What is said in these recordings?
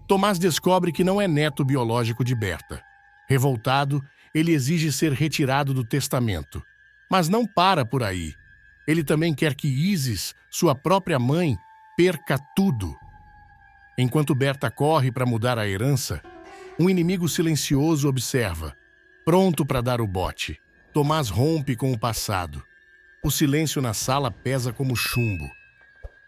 Tomás descobre que não é neto biológico de Berta. Revoltado, ele exige ser retirado do testamento. Mas não para por aí. Ele também quer que Isis, sua própria mãe, perca tudo. Enquanto Berta corre para mudar a herança, um inimigo silencioso observa, pronto para dar o bote. Tomás rompe com o passado. O silêncio na sala pesa como chumbo.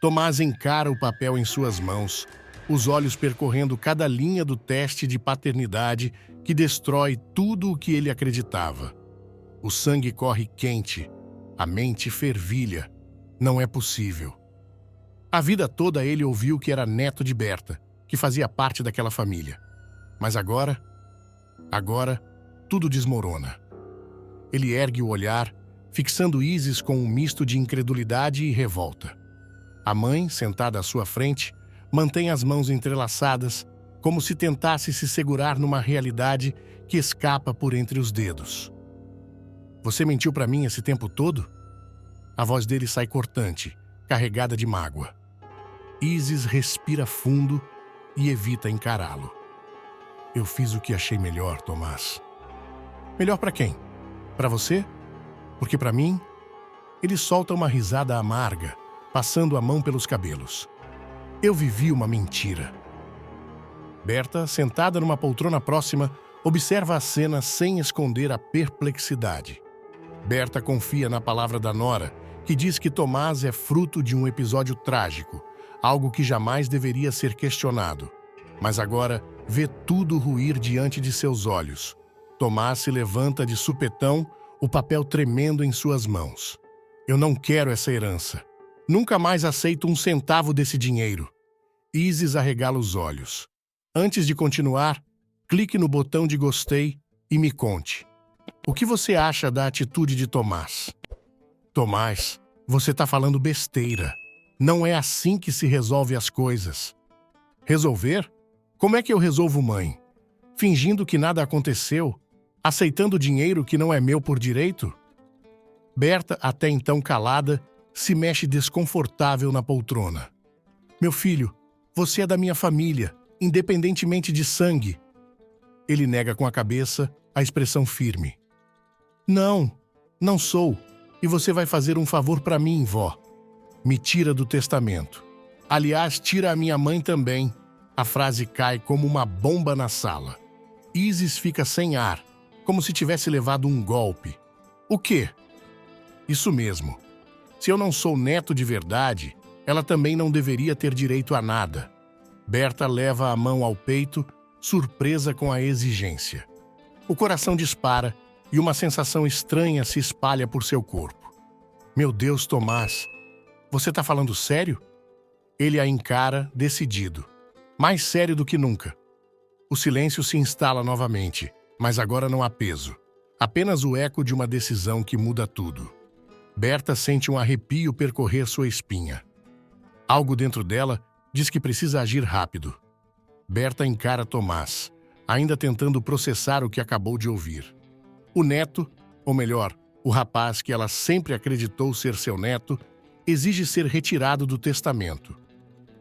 Tomás encara o papel em suas mãos, os olhos percorrendo cada linha do teste de paternidade que destrói tudo o que ele acreditava. O sangue corre quente, a mente fervilha. Não é possível. A vida toda ele ouviu que era neto de Berta, que fazia parte daquela família. Mas agora, tudo desmorona. Ele ergue o olhar, fixando Isis com um misto de incredulidade e revolta. A mãe, sentada à sua frente, mantém as mãos entrelaçadas, como se tentasse se segurar numa realidade que escapa por entre os dedos. Você mentiu para mim esse tempo todo? A voz dele sai cortante, carregada de mágoa. Isis respira fundo e evita encará-lo. Eu fiz o que achei melhor, Tomás. Melhor para quem? Para você? Porque para mim, ele solta uma risada amarga, passando a mão pelos cabelos. Eu vivi uma mentira. Berta, sentada numa poltrona próxima, observa a cena sem esconder a perplexidade. Berta confia na palavra da nora, que diz que Tomás é fruto de um episódio trágico, algo que jamais deveria ser questionado. Mas agora vê tudo ruir diante de seus olhos. Tomás se levanta de supetão, o papel tremendo em suas mãos. Eu não quero essa herança. Nunca mais aceito um centavo desse dinheiro. Isis arregala os olhos. Antes de continuar, clique no botão de gostei e me conte. O que você acha da atitude de Tomás? Tomás, você está falando besteira. Não é assim que se resolve as coisas. Resolver? Como é que eu resolvo, mãe? Fingindo que nada aconteceu? Aceitando dinheiro que não é meu por direito? Berta, até então calada, se mexe desconfortável na poltrona. Meu filho, você é da minha família, independentemente de sangue. Ele nega com a cabeça, a expressão firme. Não sou. E você vai fazer um favor para mim, vó. Me tira do testamento. Aliás, tira a minha mãe também. A frase cai como uma bomba na sala. Isis fica sem ar, como se tivesse levado um golpe. O quê? Isso mesmo. Se eu não sou neto de verdade, ela também não deveria ter direito a nada. Berta leva a mão ao peito, surpresa com a exigência. O coração dispara e uma sensação estranha se espalha por seu corpo. Meu Deus, Tomás, você está falando sério? Ele a encara, decidido. Mais sério do que nunca. O silêncio se instala novamente, mas agora não há peso. Apenas o eco de uma decisão que muda tudo. Berta sente um arrepio percorrer sua espinha. Algo dentro dela diz que precisa agir rápido. Berta encara Tomás, ainda tentando processar o que acabou de ouvir. O neto, ou melhor, o rapaz que ela sempre acreditou ser seu neto, exige ser retirado do testamento.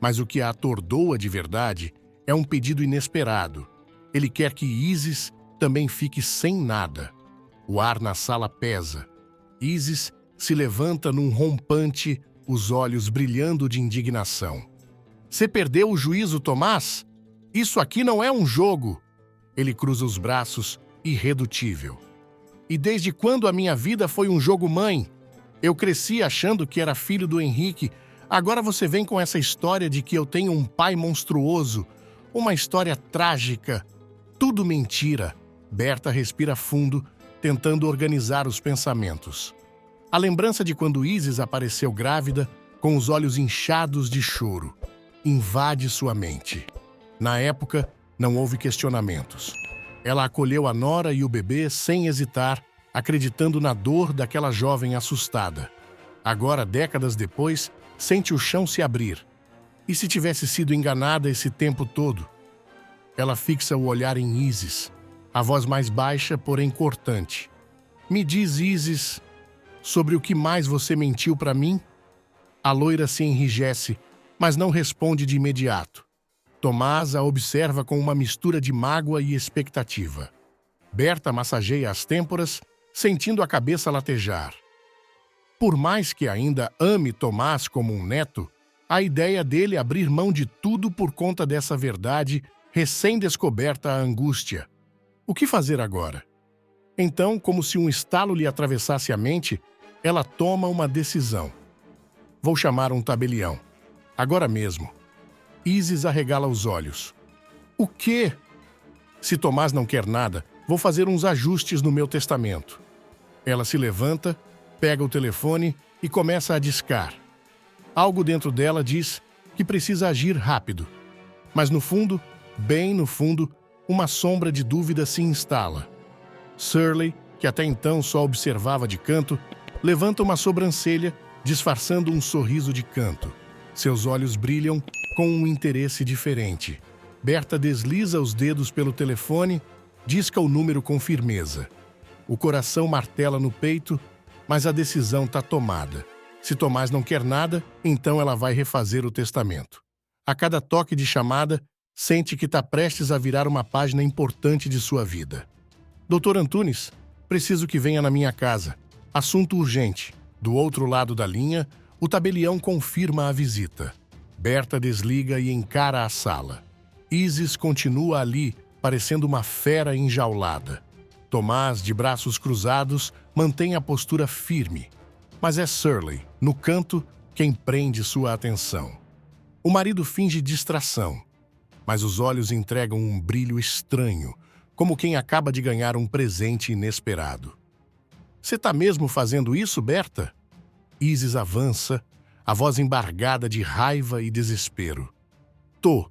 Mas o que a atordoa de verdade é um pedido inesperado. Ele quer que Isis também fique sem nada. O ar na sala pesa. Isis se levanta num rompante, os olhos brilhando de indignação. Você perdeu o juízo, Tomás? Isso aqui não é um jogo. Ele cruza os braços, irredutível. E desde quando a minha vida foi um jogo, mãe? Eu cresci achando que era filho do Henrique. Agora você vem com essa história de que eu tenho um pai monstruoso. Uma história trágica. Tudo mentira. Berta respira fundo, tentando organizar os pensamentos. A lembrança de quando Isis apareceu grávida, com os olhos inchados de choro, invade sua mente. Na época, não houve questionamentos. Ela acolheu a nora e o bebê sem hesitar, acreditando na dor daquela jovem assustada. Agora, décadas depois, sente o chão se abrir. E se tivesse sido enganada esse tempo todo? Ela fixa o olhar em Isis, a voz mais baixa, porém cortante. Me diz, Isis, sobre o que mais você mentiu para mim? A loira se enrijece, mas não responde de imediato. Tomás a observa com uma mistura de mágoa e expectativa. Berta massageia as têmporas, sentindo a cabeça latejar. Por mais que ainda ame Tomás como um neto, a ideia dele abrir mão de tudo por conta dessa verdade recém-descoberta a angústia. O que fazer agora? Então, como se um estalo lhe atravessasse a mente, ela toma uma decisão. Vou chamar um tabelião. Agora mesmo. Isis arregala os olhos. O quê? Se Tomás não quer nada, vou fazer uns ajustes no meu testamento. Ela se levanta, pega o telefone e começa a discar. Algo dentro dela diz que precisa agir rápido. Mas no fundo, bem no fundo, uma sombra de dúvida se instala. Shirley, que até então só observava de canto, levanta uma sobrancelha, disfarçando um sorriso de canto. Seus olhos brilham com um interesse diferente. Berta desliza os dedos pelo telefone, disca o número com firmeza. O coração martela no peito, mas a decisão está tomada. Se Tomás não quer nada, então ela vai refazer o testamento. A cada toque de chamada, sente que está prestes a virar uma página importante de sua vida. Doutor Antunes, preciso que venha na minha casa. Assunto urgente. Do outro lado da linha, o tabelião confirma a visita. Berta desliga e encara a sala. Isis continua ali, parecendo uma fera enjaulada. Tomás, de braços cruzados, mantém a postura firme. Mas é Shirley, no canto, quem prende sua atenção. O marido finge distração, mas os olhos entregam um brilho estranho, como quem acaba de ganhar um presente inesperado. Você está mesmo fazendo isso, Berta? Isis avança, a voz embargada de raiva e desespero. Tô.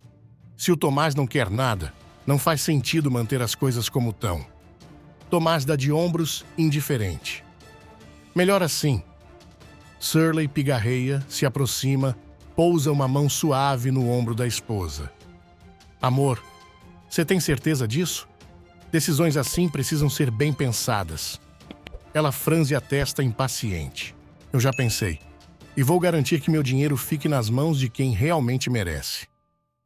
Se o Tomás não quer nada, não faz sentido manter as coisas como estão. Tomás dá de ombros, indiferente. Melhor assim. Shirley pigarreia, se aproxima, pousa uma mão suave no ombro da esposa. Amor, você tem certeza disso? Decisões assim precisam ser bem pensadas. Ela franze a testa impaciente. Eu já pensei. E vou garantir que meu dinheiro fique nas mãos de quem realmente merece.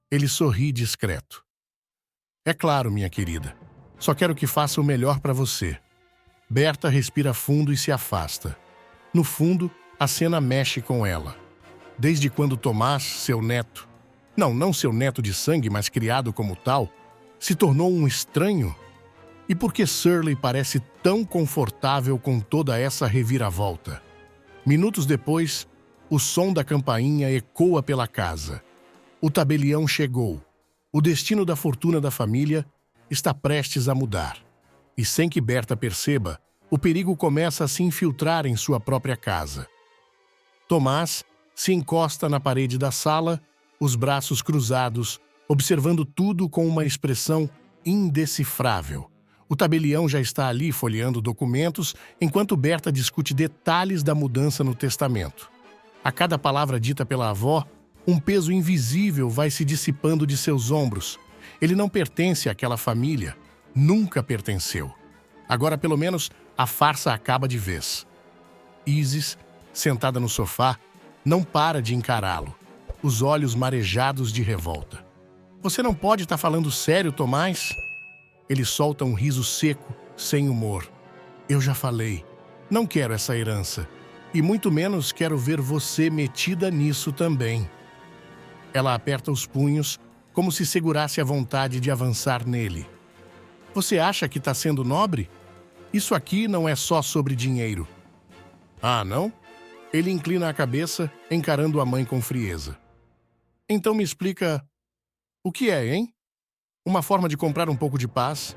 Ele sorri discreto. É claro, minha querida. Só quero que faça o melhor para você. Berta respira fundo e se afasta. No fundo, a cena mexe com ela. Desde quando Tomás, seu neto, não seu neto de sangue, mas criado como tal, se tornou um estranho? E por que Shirley parece tão confortável com toda essa reviravolta? Minutos depois, o som da campainha ecoa pela casa. O tabelião chegou. O destino da fortuna da família está prestes a mudar. E sem que Berta perceba, o perigo começa a se infiltrar em sua própria casa. Tomás se encosta na parede da sala, os braços cruzados, observando tudo com uma expressão indecifrável. O tabelião já está ali folheando documentos, enquanto Berta discute detalhes da mudança no testamento. A cada palavra dita pela avó, um peso invisível vai se dissipando de seus ombros. Ele não pertence àquela família. Nunca pertenceu. Agora, pelo menos, a farsa acaba de vez. Isis, sentada no sofá, não para de encará-lo, os olhos marejados de revolta. Você não pode estar falando sério, Tomás? Ele solta um riso seco, sem humor. Eu já falei. Não quero essa herança. E muito menos quero ver você metida nisso também. Ela aperta os punhos, como se segurasse a vontade de avançar nele. Você acha que está sendo nobre? Isso aqui não é só sobre dinheiro. Ah, não? Ele inclina a cabeça, encarando a mãe com frieza. Então me explica... O que é, hein? Uma forma de comprar um pouco de paz?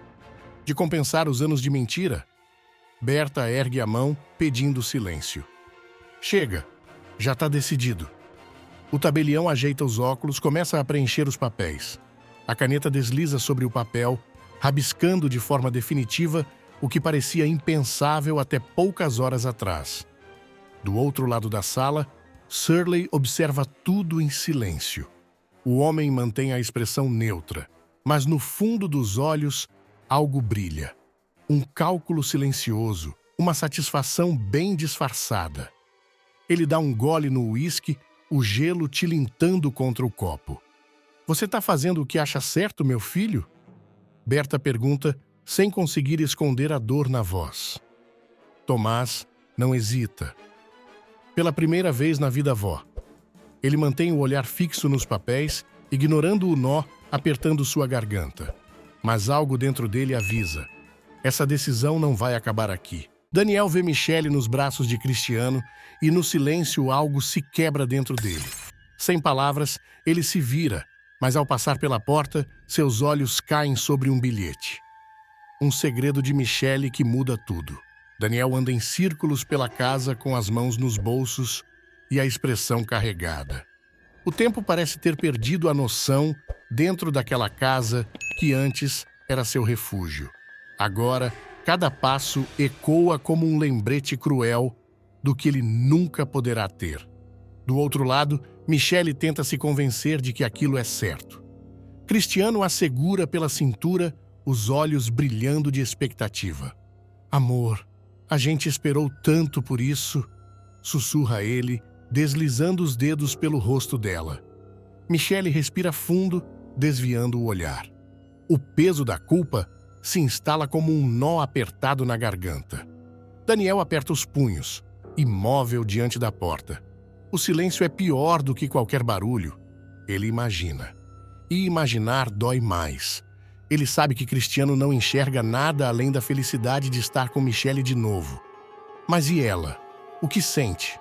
De compensar os anos de mentira? Berta ergue a mão, pedindo silêncio. Chega. Já está decidido. O tabelião ajeita os óculos, começa a preencher os papéis. A caneta desliza sobre o papel, rabiscando de forma definitiva o que parecia impensável até poucas horas atrás. Do outro lado da sala, Shirley observa tudo em silêncio. O homem mantém a expressão neutra, mas no fundo dos olhos algo brilha. Um cálculo silencioso, uma satisfação bem disfarçada. Ele dá um gole no uísque, o gelo tilintando contra o copo. Você está fazendo o que acha certo, meu filho? Berta pergunta, sem conseguir esconder a dor na voz. Tomás não hesita. Pela primeira vez na vida avó, ele mantém o olhar fixo nos papéis, ignorando o nó apertando sua garganta. Mas algo dentro dele avisa. Essa decisão não vai acabar aqui. Daniel vê Michele nos braços de Cristiano e no silêncio algo se quebra dentro dele. Sem palavras, ele se vira, mas ao passar pela porta, seus olhos caem sobre um bilhete. Um segredo de Michele que muda tudo. Daniel anda em círculos pela casa com as mãos nos bolsos e a expressão carregada. O tempo parece ter perdido a noção dentro daquela casa que antes era seu refúgio. Agora, cada passo ecoa como um lembrete cruel do que ele nunca poderá ter. Do outro lado, Michele tenta se convencer de que aquilo é certo. Cristiano a segura pela cintura, os olhos brilhando de expectativa. Amor, a gente esperou tanto por isso, sussurra ele, deslizando os dedos pelo rosto dela. Michele respira fundo, desviando o olhar. O peso da culpa se instala como um nó apertado na garganta. Daniel aperta os punhos, imóvel diante da porta. O silêncio é pior do que qualquer barulho. Ele imagina. E imaginar dói mais. Ele sabe que Cristiano não enxerga nada além da felicidade de estar com Michele de novo. Mas e ela? O que sente?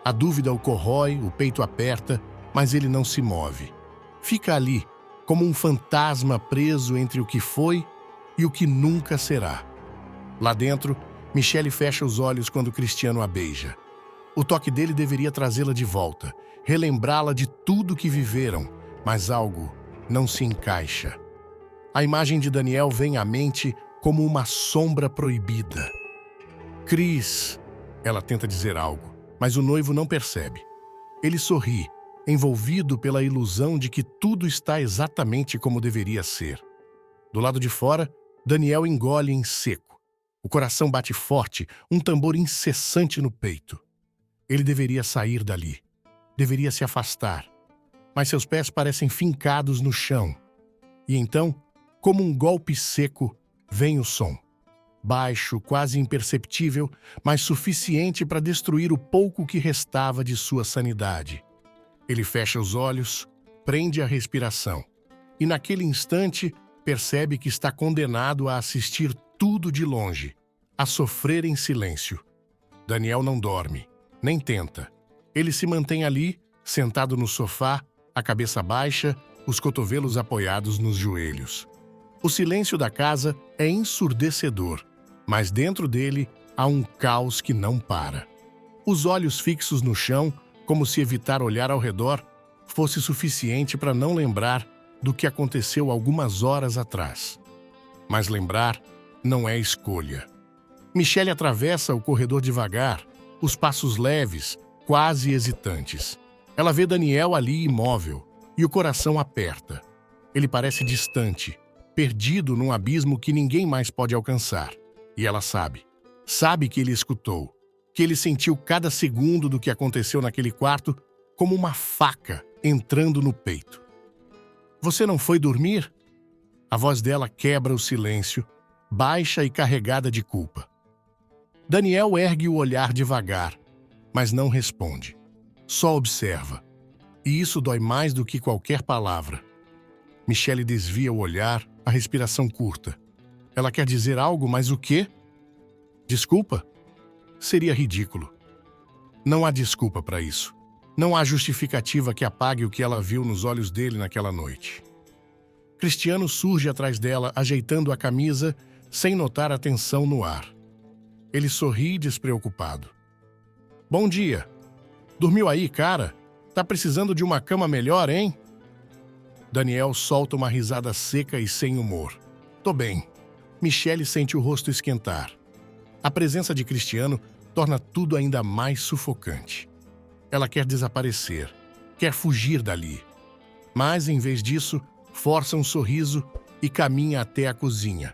A dúvida o corrói, o peito aperta, mas ele não se move. Fica ali, como um fantasma preso entre o que foi e o que nunca será. Lá dentro, Michele fecha os olhos quando Cristiano a beija. O toque dele deveria trazê-la de volta, relembrá-la de tudo que viveram, mas algo não se encaixa. A imagem de Daniel vem à mente como uma sombra proibida. Cris, ela tenta dizer algo, mas o noivo não percebe. Ele sorri, envolvido pela ilusão de que tudo está exatamente como deveria ser. Do lado de fora, Daniel engole em seco. O coração bate forte, um tambor incessante no peito. Ele deveria sair dali. Deveria se afastar. Mas seus pés parecem fincados no chão. E então, como um golpe seco, vem o som. Baixo, quase imperceptível, mas suficiente para destruir o pouco que restava de sua sanidade. Ele fecha os olhos, prende a respiração. E naquele instante, percebe que está condenado a assistir tudo de longe, a sofrer em silêncio. Daniel não dorme, nem tenta. Ele se mantém ali, sentado no sofá, a cabeça baixa, os cotovelos apoiados nos joelhos. O silêncio da casa é ensurdecedor, mas dentro dele há um caos que não para. Os olhos fixos no chão, como se evitar olhar ao redor, fosse suficiente para não lembrar do que aconteceu algumas horas atrás. Mas lembrar não é escolha. Michele atravessa o corredor devagar, os passos leves, quase hesitantes. Ela vê Daniel ali imóvel, e o coração aperta. Ele parece distante, perdido num abismo que ninguém mais pode alcançar. E ela sabe. Sabe que ele escutou, que ele sentiu cada segundo do que aconteceu naquele quarto como uma faca entrando no peito. Você não foi dormir? A voz dela quebra o silêncio, baixa e carregada de culpa. Daniel ergue o olhar devagar, mas não responde. Só observa. E isso dói mais do que qualquer palavra. Michele desvia o olhar, a respiração curta. Ela quer dizer algo, mas o quê? Desculpa? Seria ridículo. Não há desculpa para isso. Não há justificativa que apague o que ela viu nos olhos dele naquela noite. Cristiano surge atrás dela, ajeitando a camisa, sem notar a tensão no ar. Ele sorri despreocupado. Bom dia. Dormiu aí, cara? Tá precisando de uma cama melhor, hein? Daniel solta uma risada seca e sem humor. Tô bem. Michele sente o rosto esquentar. A presença de Cristiano torna tudo ainda mais sufocante. Ela quer desaparecer, quer fugir dali. Mas, em vez disso, força um sorriso e caminha até a cozinha.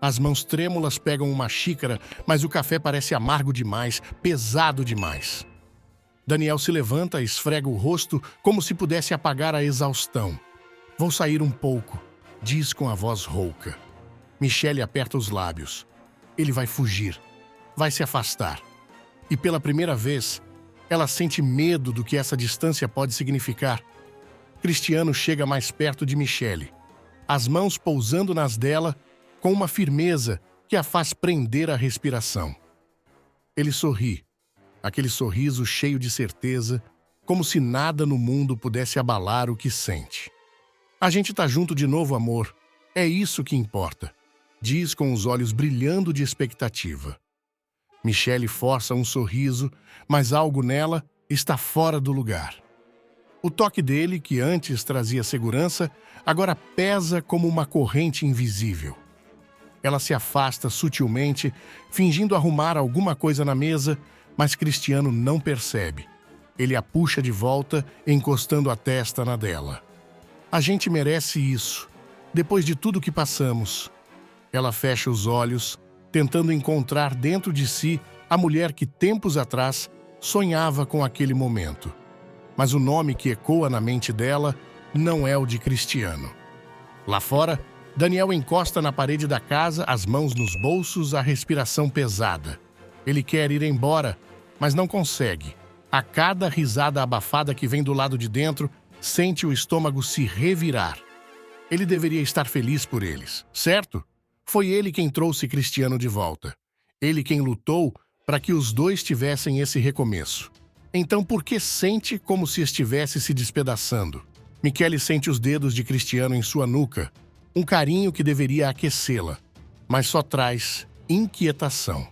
As mãos trêmulas pegam uma xícara, mas o café parece amargo demais, pesado demais. Daniel se levanta, esfrega o rosto como se pudesse apagar a exaustão. Vou sair um pouco, diz com a voz rouca. Michelle aperta os lábios. Ele vai fugir, vai se afastar. E pela primeira vez, ela sente medo do que essa distância pode significar. Cristiano chega mais perto de Michelle, as mãos pousando nas dela com uma firmeza que a faz prender a respiração. Ele sorri, aquele sorriso cheio de certeza, como se nada no mundo pudesse abalar o que sente. A gente tá junto de novo, amor. É isso que importa, diz com os olhos brilhando de expectativa. Michelle força um sorriso, mas algo nela está fora do lugar. O toque dele, que antes trazia segurança, agora pesa como uma corrente invisível. Ela se afasta sutilmente, fingindo arrumar alguma coisa na mesa, mas Cristiano não percebe. Ele a puxa de volta, encostando a testa na dela. A gente merece isso, depois de tudo que passamos. Ela fecha os olhos, tentando encontrar dentro de si a mulher que tempos atrás sonhava com aquele momento. Mas o nome que ecoa na mente dela não é o de Cristiano. Lá fora, Daniel encosta na parede da casa, as mãos nos bolsos, a respiração pesada. Ele quer ir embora, mas não consegue. A cada risada abafada que vem do lado de dentro, sente o estômago se revirar. Ele deveria estar feliz por eles, certo? Foi ele quem trouxe Cristiano de volta. Ele quem lutou para que os dois tivessem esse recomeço. Então por que sente como se estivesse se despedaçando? Michelle sente os dedos de Cristiano em sua nuca, um carinho que deveria aquecê-la, mas só traz inquietação.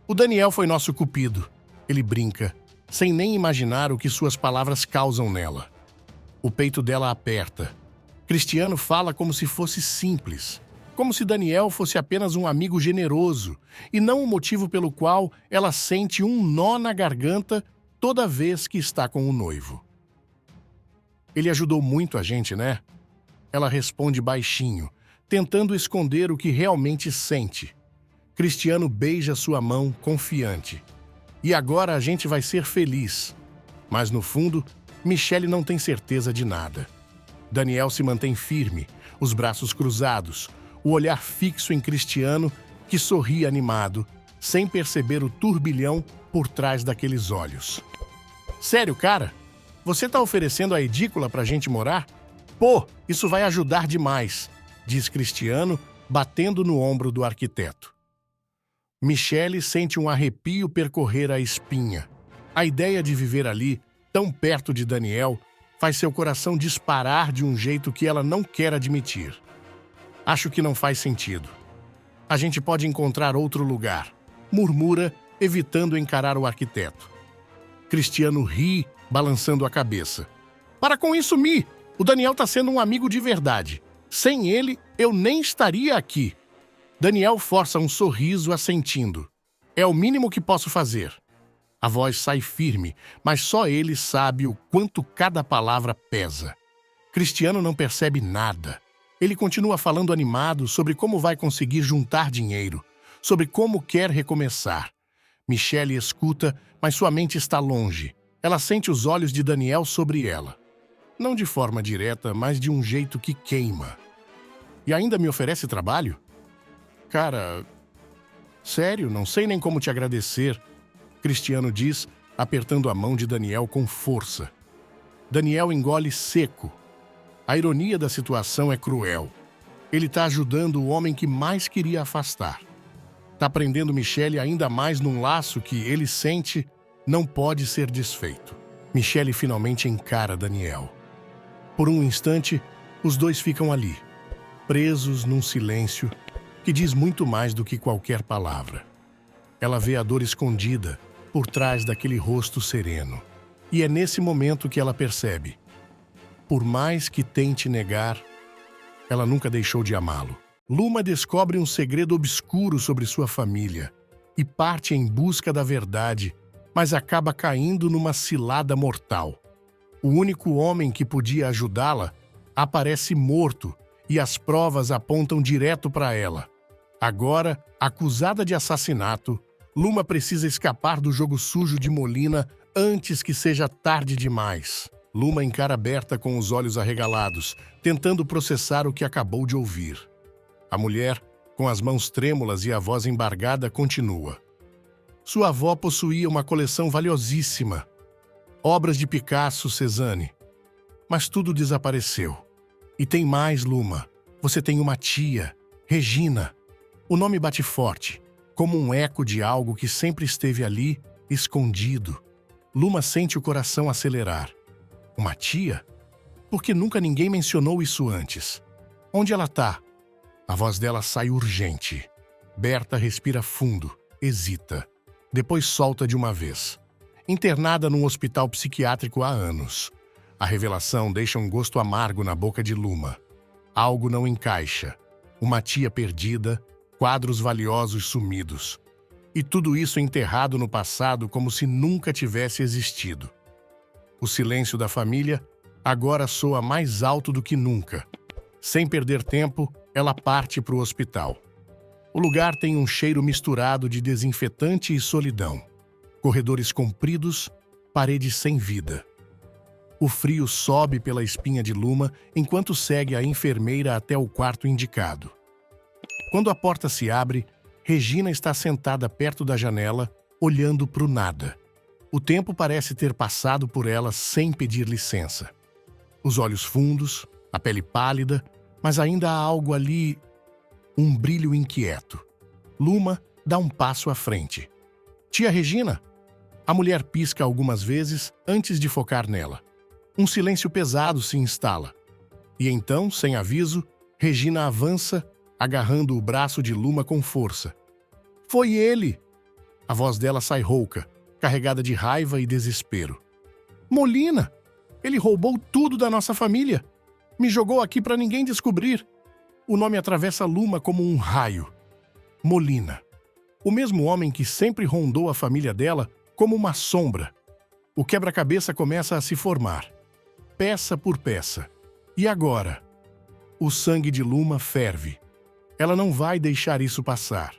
O Daniel foi nosso cupido, ele brinca, sem nem imaginar o que suas palavras causam nela. O peito dela aperta. Cristiano fala como se fosse simples, como se Daniel fosse apenas um amigo generoso e não o motivo pelo qual ela sente um nó na garganta toda vez que está com o noivo. Ele ajudou muito a gente, né? Ela responde baixinho, tentando esconder o que realmente sente. Cristiano beija sua mão, confiante. E agora a gente vai ser feliz. Mas no fundo, Michelle não tem certeza de nada. Daniel se mantém firme, os braços cruzados, o olhar fixo em Cristiano, que sorri animado, sem perceber o turbilhão por trás daqueles olhos. Sério, cara? Você tá oferecendo a edícula pra gente morar? Pô, isso vai ajudar demais, diz Cristiano, batendo no ombro do arquiteto. Michelle sente um arrepio percorrer a espinha. A ideia de viver ali, tão perto de Daniel, faz seu coração disparar de um jeito que ela não quer admitir. Acho que não faz sentido. A gente pode encontrar outro lugar, murmura, evitando encarar o arquiteto. Cristiano ri, balançando a cabeça. Para com isso, Mi! O Daniel tá sendo um amigo de verdade. Sem ele, eu nem estaria aqui. Daniel força um sorriso assentindo. É o mínimo que posso fazer. A voz sai firme, mas só ele sabe o quanto cada palavra pesa. Cristiano não percebe nada. Ele continua falando animado sobre como vai conseguir juntar dinheiro, sobre como quer recomeçar. Michelle escuta, mas sua mente está longe. Ela sente os olhos de Daniel sobre ela. Não de forma direta, mas de um jeito que queima. E ainda me oferece trabalho? Cara, sério, não sei nem como te agradecer, Cristiano diz, apertando a mão de Daniel com força. Daniel engole seco. A ironia da situação é cruel. Ele está ajudando o homem que mais queria afastar. Está prendendo Michelle ainda mais num laço que ele sente não pode ser desfeito. Michelle finalmente encara Daniel. Por um instante, os dois ficam ali, presos num silêncio que diz muito mais do que qualquer palavra. Ela vê a dor escondida por trás daquele rosto sereno. E é nesse momento que ela percebe. Por mais que tente negar, ela nunca deixou de amá-lo. Luma descobre um segredo obscuro sobre sua família e parte em busca da verdade, mas acaba caindo numa cilada mortal. O único homem que podia ajudá-la aparece morto e as provas apontam direto para ela. Agora, acusada de assassinato, Luma precisa escapar do jogo sujo de Molina antes que seja tarde demais. Luma encara Berta com os olhos arregalados, tentando processar o que acabou de ouvir. A mulher, com as mãos trêmulas e a voz embargada, continua. Sua avó possuía uma coleção valiosíssima. Obras de Picasso, Cézanne. Mas tudo desapareceu. E tem mais, Luma. Você tem uma tia, Regina. O nome bate forte, como um eco de algo que sempre esteve ali, escondido. Luma sente o coração acelerar. Uma tia? Por que nunca ninguém mencionou isso antes? Onde ela tá? A voz dela sai urgente. Berta respira fundo, hesita. Depois solta de uma vez. Internada num hospital psiquiátrico há anos. A revelação deixa um gosto amargo na boca de Luma. Algo não encaixa. Uma tia perdida, quadros valiosos sumidos. E tudo isso enterrado no passado como se nunca tivesse existido. O silêncio da família agora soa mais alto do que nunca. Sem perder tempo, ela parte para o hospital. O lugar tem um cheiro misturado de desinfetante e solidão. Corredores compridos, paredes sem vida. O frio sobe pela espinha de Luma enquanto segue a enfermeira até o quarto indicado. Quando a porta se abre, Regina está sentada perto da janela, olhando para o nada. O tempo parece ter passado por ela sem pedir licença. Os olhos fundos, a pele pálida, mas ainda há algo ali, um brilho inquieto. Luma dá um passo à frente. Tia Regina? A mulher pisca algumas vezes antes de focar nela. Um silêncio pesado se instala. E então, sem aviso, Regina avança, agarrando o braço de Luma com força. Foi ele! A voz dela sai rouca, carregada de raiva e desespero. Molina! Ele roubou tudo da nossa família! Me jogou aqui para ninguém descobrir! O nome atravessa Luma como um raio. Molina. O mesmo homem que sempre rondou a família dela como uma sombra. O quebra-cabeça começa a se formar, peça por peça. E agora? O sangue de Luma ferve. Ela não vai deixar isso passar.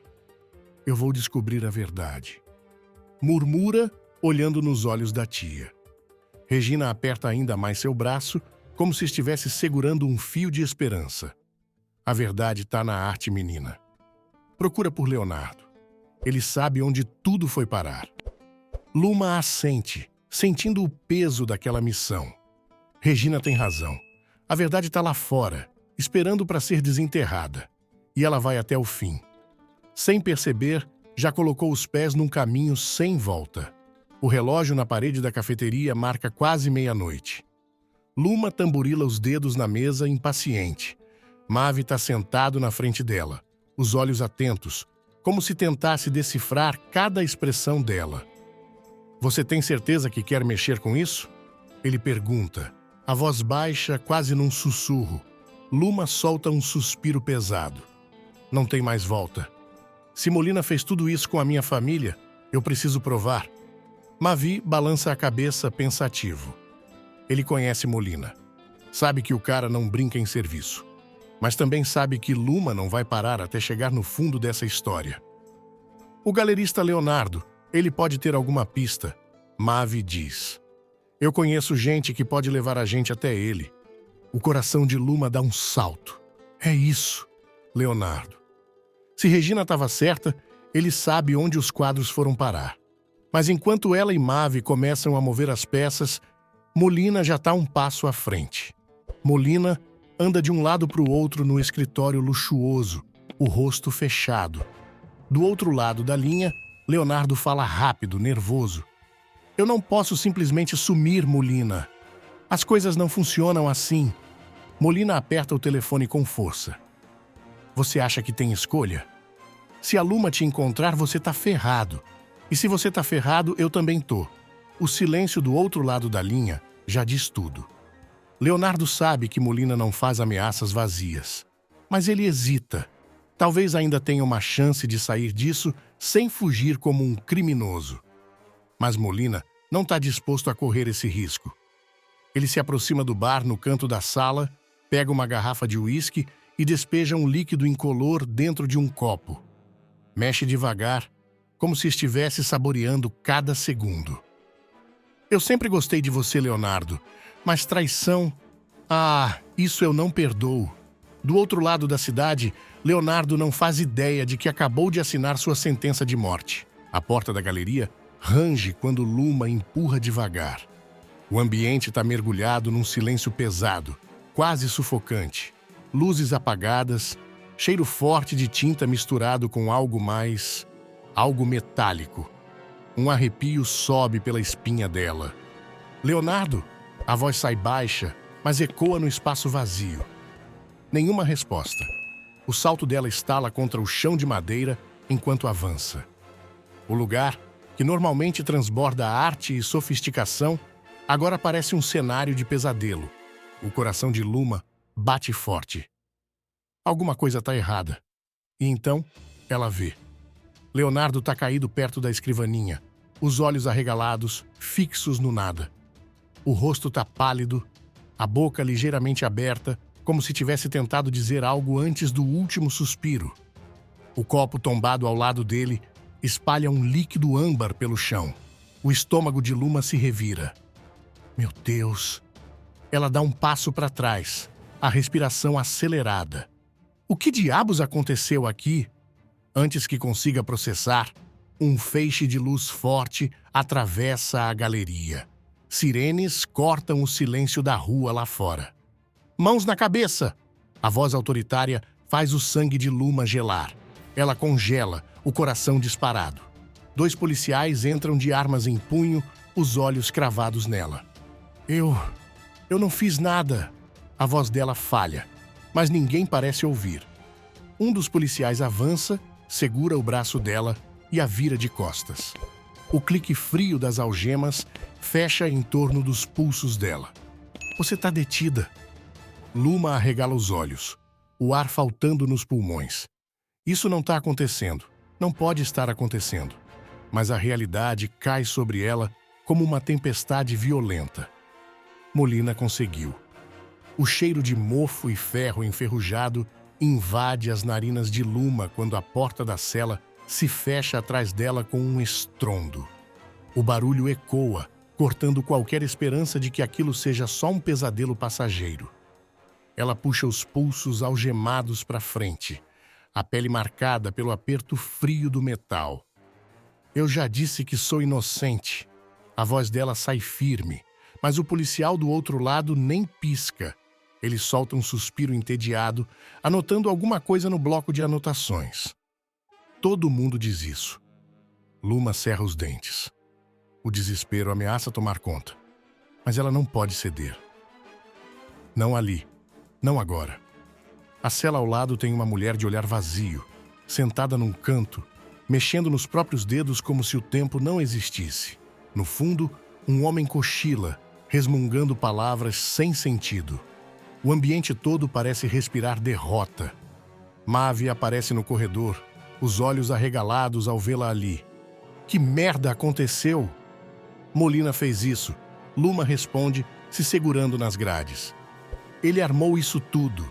Eu vou descobrir a verdade. Murmura, olhando nos olhos da tia. Regina aperta ainda mais seu braço, como se estivesse segurando um fio de esperança. A verdade está na arte, menina. Procura por Leonardo. Ele sabe onde tudo foi parar. Luma assente, sentindo o peso daquela missão. Regina tem razão. A verdade está lá fora, esperando para ser desenterrada. E ela vai até o fim. Sem perceber, já colocou os pés num caminho sem volta. O relógio na parede da cafeteria marca quase meia-noite. Luma tamborila os dedos na mesa, impaciente. Mavi está sentado na frente dela, os olhos atentos, como se tentasse decifrar cada expressão dela. Você tem certeza que quer mexer com isso? Ele pergunta, a voz baixa, quase num sussurro. Luma solta um suspiro pesado. Não tem mais volta. Se Molina fez tudo isso com a minha família, eu preciso provar. Mavi balança a cabeça pensativo. Ele conhece Molina. Sabe que o cara não brinca em serviço. Mas também sabe que Luma não vai parar até chegar no fundo dessa história. O galerista Leonardo, ele pode ter alguma pista, Mavi diz. Eu conheço gente que pode levar a gente até ele. O coração de Luma dá um salto. É isso, Leonardo. Se Regina estava certa, ele sabe onde os quadros foram parar. Mas enquanto ela e Mavi começam a mover as peças, Molina já está um passo à frente. Molina anda de um lado para o outro no escritório luxuoso, o rosto fechado. Do outro lado da linha, Leonardo fala rápido, nervoso. Eu não posso simplesmente sumir, Molina. As coisas não funcionam assim. Molina aperta o telefone com força. Você acha que tem escolha? Se a Luma te encontrar, você tá ferrado. E se você tá ferrado, eu também tô. O silêncio do outro lado da linha já diz tudo. Leonardo sabe que Molina não faz ameaças vazias. Mas ele hesita. Talvez ainda tenha uma chance de sair disso sem fugir como um criminoso. Mas Molina não está disposto a correr esse risco. Ele se aproxima do bar no canto da sala, pega uma garrafa de uísque e despeja um líquido incolor dentro de um copo. Mexe devagar, como se estivesse saboreando cada segundo. Eu sempre gostei de você, Leonardo, Mas traição... Ah, isso eu não perdoo. Do outro lado da cidade, Leonardo não faz ideia de que acabou de assinar sua sentença de morte. A porta da galeria range quando Luma empurra devagar. O ambiente está mergulhado num silêncio pesado, quase sufocante. Luzes apagadas, cheiro forte de tinta misturado com algo mais... algo metálico. Um arrepio sobe pela espinha dela. Leonardo! A voz sai baixa, mas ecoa no espaço vazio. Nenhuma resposta. O salto dela estala contra o chão de madeira enquanto avança. O lugar, que normalmente transborda arte e sofisticação, agora parece um cenário de pesadelo. O coração de Luma bate forte. Alguma coisa está errada. E então, ela vê. Leonardo está caído perto da escrivaninha, os olhos arregalados, fixos no nada. O rosto está pálido, a boca ligeiramente aberta, como se tivesse tentado dizer algo antes do último suspiro. O copo tombado ao lado dele espalha um líquido âmbar pelo chão. O estômago de Luma se revira. Meu Deus! Ela dá um passo para trás, a respiração acelerada. O que diabos aconteceu aqui? Antes que consiga processar, um feixe de luz forte atravessa a galeria. Sirenes cortam o silêncio da rua lá fora. Mãos na cabeça! A voz autoritária faz o sangue de Luma gelar. Ela congela, o coração disparado. 2 policiais entram de armas em punho, os olhos cravados nela. Eu não fiz nada. A voz dela falha, mas ninguém parece ouvir. Um dos policiais avança, segura o braço dela e a vira de costas. O clique frio das algemas fecha em torno dos pulsos dela. Você está detida. Luma arregala os olhos, o ar faltando nos pulmões. Isso não está acontecendo, não pode estar acontecendo. Mas a realidade cai sobre ela como uma tempestade violenta. Molina conseguiu. O cheiro de mofo e ferro enferrujado invade as narinas de Luma quando a porta da cela se fecha atrás dela com um estrondo. O barulho ecoa, cortando qualquer esperança de que aquilo seja só um pesadelo passageiro. Ela puxa os pulsos algemados para frente, a pele marcada pelo aperto frio do metal. Eu já disse que sou inocente. A voz dela sai firme, mas o policial do outro lado nem pisca. Ele solta um suspiro entediado, anotando alguma coisa no bloco de anotações. Todo mundo diz isso. Luma cerra os dentes. O desespero ameaça tomar conta, mas ela não pode ceder. Não ali, não agora. A cela ao lado tem uma mulher de olhar vazio, sentada num canto, mexendo nos próprios dedos como se o tempo não existisse. No fundo, um homem cochila, resmungando palavras sem sentido. O ambiente todo parece respirar derrota. Mavi aparece no corredor, os olhos arregalados ao vê-la ali. Que merda aconteceu? Molina fez isso. Luma responde, se segurando nas grades. Ele armou isso tudo.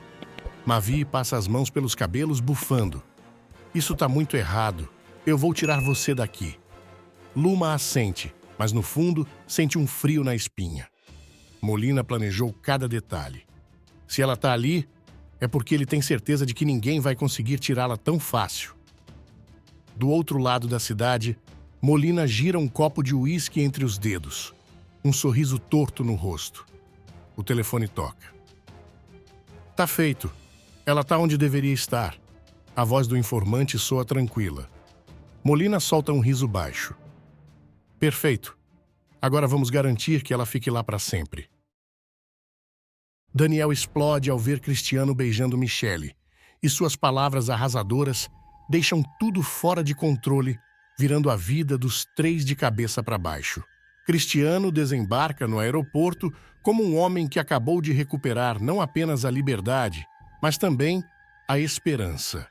Mavi passa as mãos pelos cabelos, bufando. Isso tá muito errado. Eu vou tirar você daqui. Luma assente, mas no fundo sente um frio na espinha. Molina planejou cada detalhe. Se ela tá ali, é porque ele tem certeza de que ninguém vai conseguir tirá-la tão fácil. Do outro lado da cidade, Molina gira um copo de uísque entre os dedos. Um sorriso torto no rosto. O telefone toca. Tá feito. Ela tá onde deveria estar. A voz do informante soa tranquila. Molina solta um riso baixo. Perfeito. Agora vamos garantir que ela fique lá para sempre. Daniel explode ao ver Cristiano beijando Michele, e suas palavras arrasadoras deixam tudo fora de controle, virando a vida dos 3 de cabeça para baixo. Cristiano desembarca no aeroporto como um homem que acabou de recuperar não apenas a liberdade, mas também a esperança.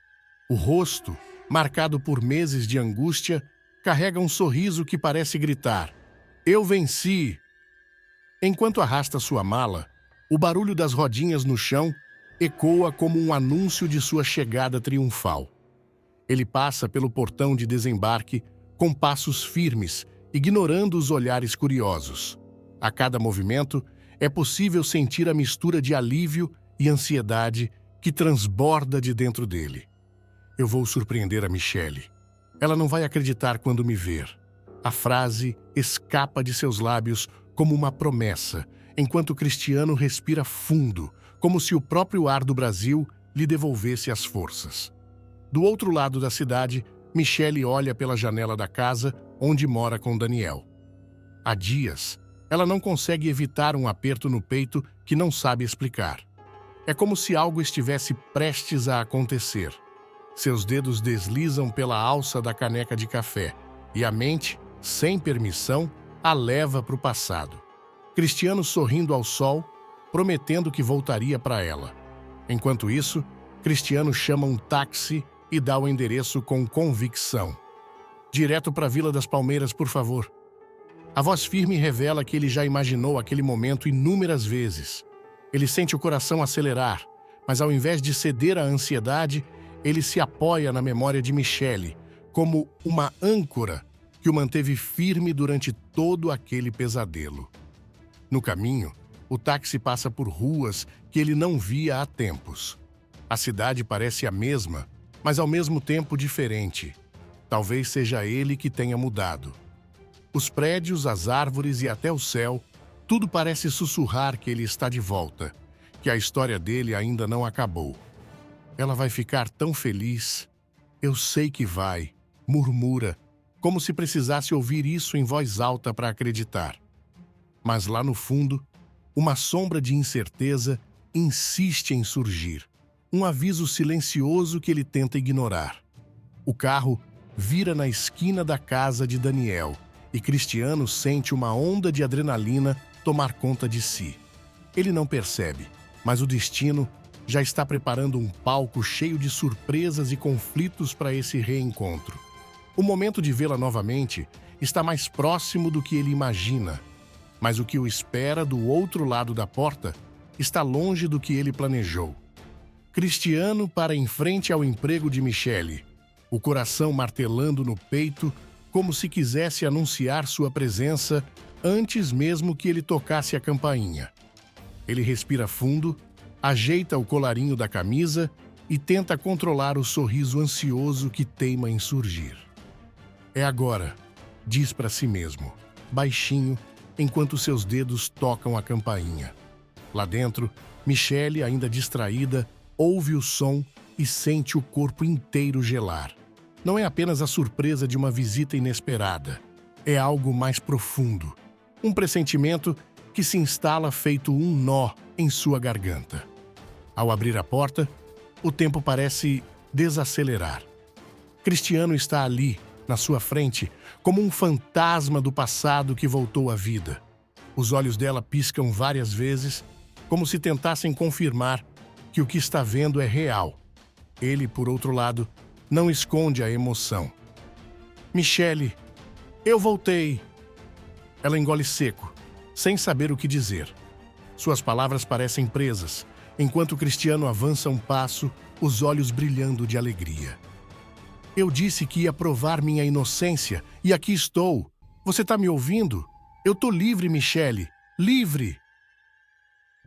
O rosto, marcado por meses de angústia, carrega um sorriso que parece gritar: "Eu venci!". Enquanto arrasta sua mala, o barulho das rodinhas no chão ecoa como um anúncio de sua chegada triunfal. Ele passa pelo portão de desembarque com passos firmes, ignorando os olhares curiosos. A cada movimento, é possível sentir a mistura de alívio e ansiedade que transborda de dentro dele. Eu vou surpreender a Michelle. Ela não vai acreditar quando me ver. A frase escapa de seus lábios como uma promessa, enquanto Cristiano respira fundo, como se o próprio ar do Brasil lhe devolvesse as forças. Do outro lado da cidade, Michelle olha pela janela da casa onde mora com Daniel. Há dias, ela não consegue evitar um aperto no peito que não sabe explicar. É como se algo estivesse prestes a acontecer. Seus dedos deslizam pela alça da caneca de café e a mente, sem permissão, a leva para o passado. Cristiano sorrindo ao sol, prometendo que voltaria para ela. Enquanto isso, Cristiano chama um táxi e dá o endereço com convicção. Direto para a Vila das Palmeiras, por favor. A voz firme revela que ele já imaginou aquele momento inúmeras vezes. Ele sente o coração acelerar, mas ao invés de ceder à ansiedade, ele se apoia na memória de Michelle, como uma âncora que o manteve firme durante todo aquele pesadelo. No caminho, o táxi passa por ruas que ele não via há tempos. A cidade parece a mesma, mas ao mesmo tempo diferente. Talvez seja ele que tenha mudado. Os prédios, as árvores e até o céu, tudo parece sussurrar que ele está de volta, que a história dele ainda não acabou. Ela vai ficar tão feliz. Eu sei que vai, murmura, como se precisasse ouvir isso em voz alta para acreditar. Mas lá no fundo, uma sombra de incerteza insiste em surgir. Um aviso silencioso que ele tenta ignorar. O carro vira na esquina da casa de Daniel e Cristiano sente uma onda de adrenalina tomar conta de si. Ele não percebe, mas o destino já está preparando um palco cheio de surpresas e conflitos para esse reencontro. O momento de vê-la novamente está mais próximo do que ele imagina, mas o que o espera do outro lado da porta está longe do que ele planejou. Cristiano para em frente ao emprego de Michelle, o coração martelando no peito como se quisesse anunciar sua presença antes mesmo que ele tocasse a campainha. Ele respira fundo, ajeita o colarinho da camisa e tenta controlar o sorriso ansioso que teima em surgir. É agora, diz para si mesmo, baixinho, enquanto seus dedos tocam a campainha. Lá dentro, Michelle, ainda distraída, ouve o som e sente o corpo inteiro gelar. Não é apenas a surpresa de uma visita inesperada. É algo mais profundo. Um pressentimento que se instala feito um nó em sua garganta. Ao abrir a porta, o tempo parece desacelerar. Cristiano está ali, na sua frente, como um fantasma do passado que voltou à vida. Os olhos dela piscam várias vezes, como se tentassem confirmar que o que está vendo é real. Ele, por outro lado, não esconde a emoção. Michelle, eu voltei. Ela engole seco, sem saber o que dizer. Suas palavras parecem presas, enquanto Cristiano avança um passo, os olhos brilhando de alegria. Eu disse que ia provar minha inocência, e aqui estou. Você está me ouvindo? Eu tô livre, Michelle. Livre!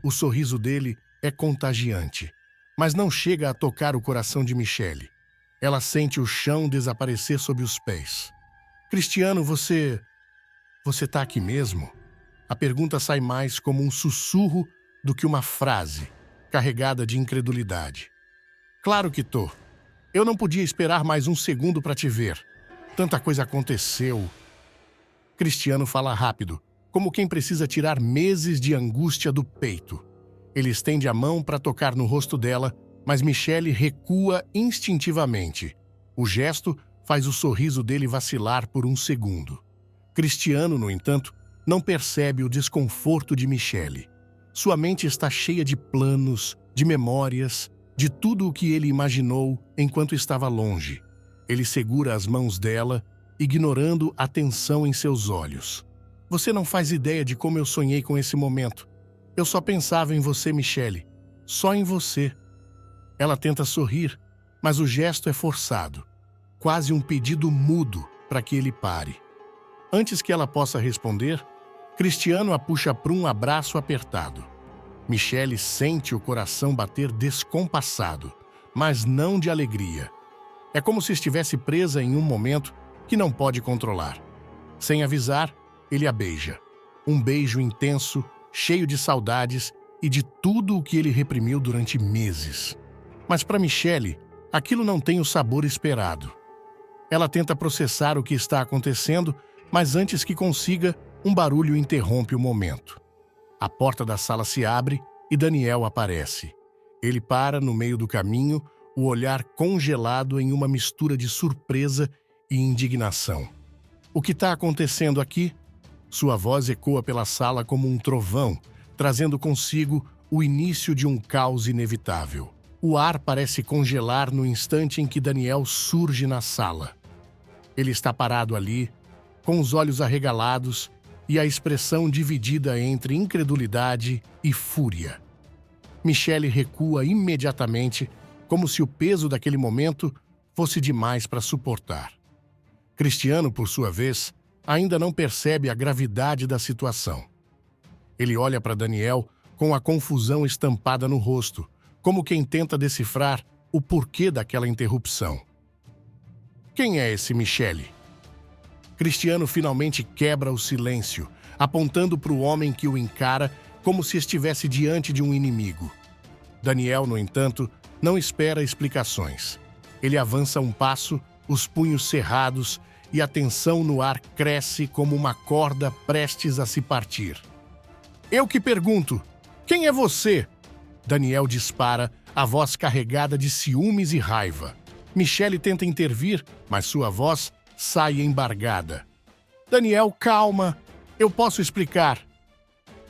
O sorriso dele é contagiante, mas não chega a tocar o coração de Michelle. Ela sente o chão desaparecer sob os pés. Cristiano, você tá aqui mesmo? A pergunta sai mais como um sussurro do que uma frase, carregada de incredulidade. Claro que tô. Eu não podia esperar mais um segundo para te ver. Tanta coisa aconteceu. Cristiano fala rápido, como quem precisa tirar meses de angústia do peito. Ele estende a mão para tocar no rosto dela, mas Michelle recua instintivamente. O gesto faz o sorriso dele vacilar por um segundo. Cristiano, no entanto, não percebe o desconforto de Michelle. Sua mente está cheia de planos, de memórias, de tudo o que ele imaginou enquanto estava longe. Ele segura as mãos dela, ignorando a tensão em seus olhos. Você não faz ideia de como eu sonhei com esse momento. Eu só pensava em você, Michelle. Só em você. Ela tenta sorrir, mas o gesto é forçado. Quase um pedido mudo para que ele pare. Antes que ela possa responder, Cristiano a puxa para um abraço apertado. Michele sente o coração bater descompassado, mas não de alegria. É como se estivesse presa em um momento que não pode controlar. Sem avisar, ele a beija. Um beijo intenso, cheio de saudades e de tudo o que ele reprimiu durante meses. Mas para Michele, aquilo não tem o sabor esperado. Ela tenta processar o que está acontecendo, mas antes que consiga, um barulho interrompe o momento. A porta da sala se abre e Daniel aparece. Ele para no meio do caminho, o olhar congelado em uma mistura de surpresa e indignação. O que está acontecendo aqui? Sua voz ecoa pela sala como um trovão, trazendo consigo o início de um caos inevitável. O ar parece congelar no instante em que Daniel surge na sala. Ele está parado ali, com os olhos arregalados e a expressão dividida entre incredulidade e fúria. Michele recua imediatamente, como se o peso daquele momento fosse demais para suportar. Cristiano, por sua vez, ainda não percebe a gravidade da situação. Ele olha para Daniel com a confusão estampada no rosto, como quem tenta decifrar o porquê daquela interrupção. Quem é esse Michele? Cristiano finalmente quebra o silêncio, apontando para o homem que o encara como se estivesse diante de um inimigo. Daniel, no entanto, não espera explicações. Ele avança um passo, os punhos cerrados, e a tensão no ar cresce como uma corda prestes a se partir. Eu que pergunto, quem é você? Daniel dispara, a voz carregada de ciúmes e raiva. Michele tenta intervir, mas sua voz sai embargada. Daniel, calma, eu posso explicar.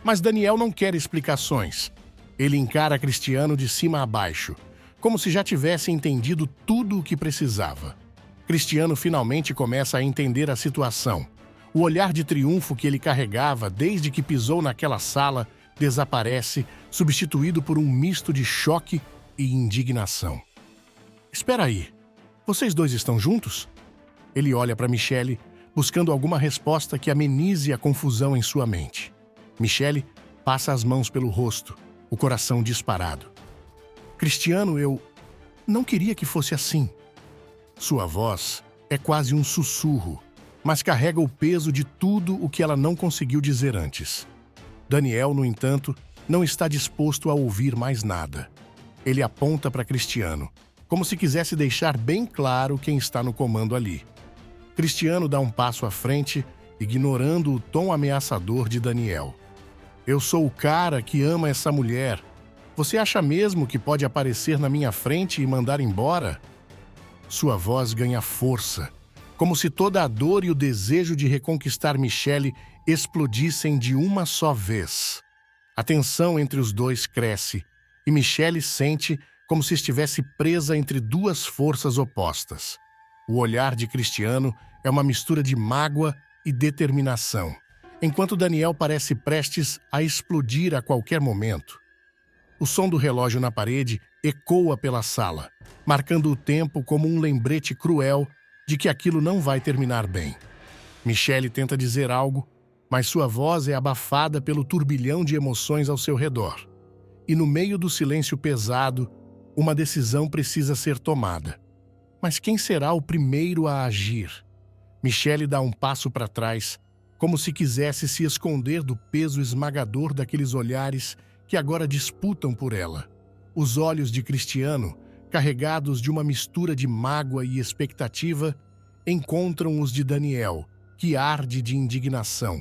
Mas Daniel não quer explicações. Ele encara Cristiano de cima a baixo, como se já tivesse entendido tudo o que precisava. Cristiano finalmente começa a entender a situação. O olhar de triunfo que ele carregava desde que pisou naquela sala desaparece, substituído por um misto de choque e indignação. Espera aí, vocês dois estão juntos? Ele olha para Michele, buscando alguma resposta que amenize a confusão em sua mente. Michele passa as mãos pelo rosto, o coração disparado. Cristiano, eu não queria que fosse assim. Sua voz é quase um sussurro, mas carrega o peso de tudo o que ela não conseguiu dizer antes. Daniel, no entanto, não está disposto a ouvir mais nada. Ele aponta para Cristiano, como se quisesse deixar bem claro quem está no comando ali. Cristiano dá um passo à frente, ignorando o tom ameaçador de Daniel. Eu sou o cara que ama essa mulher. Você acha mesmo que pode aparecer na minha frente e mandar embora? Sua voz ganha força, como se toda a dor e o desejo de reconquistar Michele explodissem de uma só vez. A tensão entre os dois cresce, e Michele sente como se estivesse presa entre duas forças opostas. O olhar de Cristiano é uma mistura de mágoa e determinação, enquanto Daniel parece prestes a explodir a qualquer momento. O som do relógio na parede ecoa pela sala, marcando o tempo como um lembrete cruel de que aquilo não vai terminar bem. Michele tenta dizer algo, mas sua voz é abafada pelo turbilhão de emoções ao seu redor. E no meio do silêncio pesado, uma decisão precisa ser tomada. Mas quem será o primeiro a agir? Michele dá um passo para trás, como se quisesse se esconder do peso esmagador daqueles olhares que agora disputam por ela. Os olhos de Cristiano, carregados de uma mistura de mágoa e expectativa, encontram os de Daniel, que arde de indignação,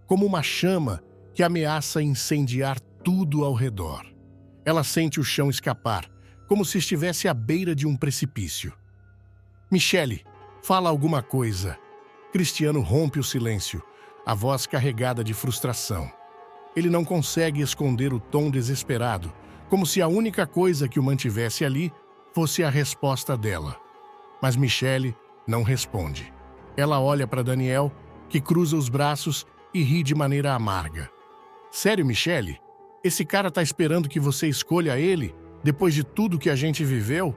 como uma chama que ameaça incendiar tudo ao redor. Ela sente o chão escapar, como se estivesse à beira de um precipício. Michele, fala alguma coisa. Cristiano rompe o silêncio, a voz carregada de frustração. Ele não consegue esconder o tom desesperado, como se a única coisa que o mantivesse ali fosse a resposta dela. Mas Michele não responde. Ela olha para Daniel, que cruza os braços e ri de maneira amarga. Sério, Michele? Esse cara tá esperando que você escolha ele, depois de tudo que a gente viveu?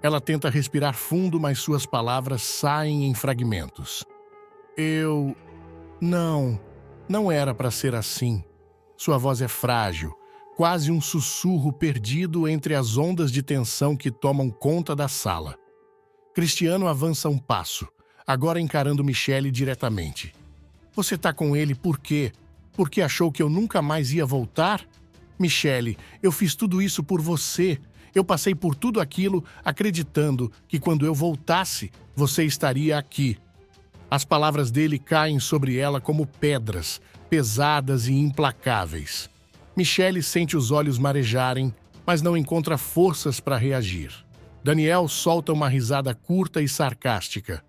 Ela tenta respirar fundo, mas suas palavras saem em fragmentos. Não Não era para ser assim. Sua voz é frágil, quase um sussurro perdido entre as ondas de tensão que tomam conta da sala. Cristiano avança um passo, agora encarando Michelle diretamente. Você tá com ele por quê? Porque achou que eu nunca mais ia voltar? Michelle, eu fiz tudo isso por você. Eu passei por tudo aquilo acreditando que quando eu voltasse, você estaria aqui. As palavras dele caem sobre ela como pedras, pesadas e implacáveis. Michelle sente os olhos marejarem, mas não encontra forças para reagir. Daniel solta uma risada curta e sarcástica.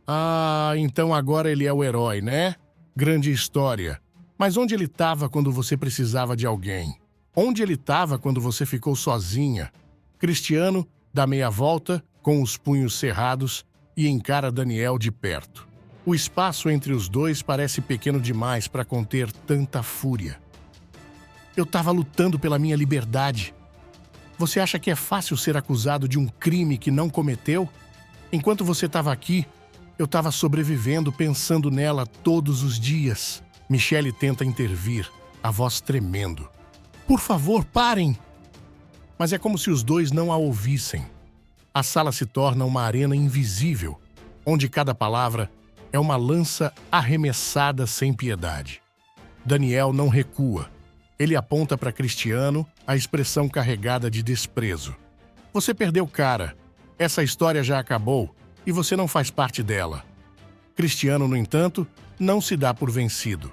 Ah, então agora ele é o herói, né? Grande história. Mas onde ele estava quando você precisava de alguém? Onde ele estava quando você ficou sozinha? Cristiano dá meia volta, com os punhos cerrados, e encara Daniel de perto. O espaço entre os dois parece pequeno demais para conter tanta fúria. Eu estava lutando pela minha liberdade. Você acha que é fácil ser acusado de um crime que não cometeu? Enquanto você estava aqui, eu estava sobrevivendo pensando nela todos os dias. Michelle tenta intervir, a voz tremendo. Por favor, parem! Mas é como se os dois não a ouvissem. A sala se torna uma arena invisível, onde cada palavra é uma lança arremessada sem piedade. Daniel não recua. Ele aponta para Cristiano, a expressão carregada de desprezo. Você perdeu cara. Essa história já acabou e você não faz parte dela. Cristiano, no entanto, não se dá por vencido.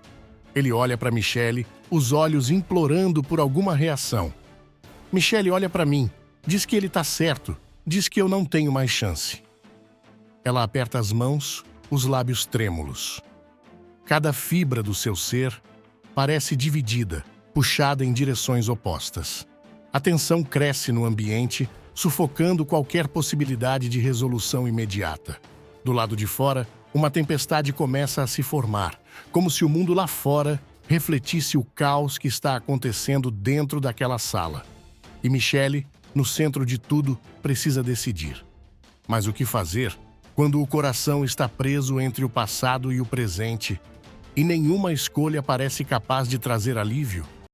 Ele olha para Michelle, os olhos implorando por alguma reação. Michelle olha para mim, diz que ele está certo, diz que eu não tenho mais chance. Ela aperta as mãos, os lábios trêmulos. Cada fibra do seu ser parece dividida, puxada em direções opostas. A tensão cresce no ambiente, sufocando qualquer possibilidade de resolução imediata. Do lado de fora, uma tempestade começa a se formar, como se o mundo lá fora refletisse o caos que está acontecendo dentro daquela sala. E Michelle, no centro de tudo, precisa decidir. Mas o que fazer quando o coração está preso entre o passado e o presente e nenhuma escolha parece capaz de trazer alívio?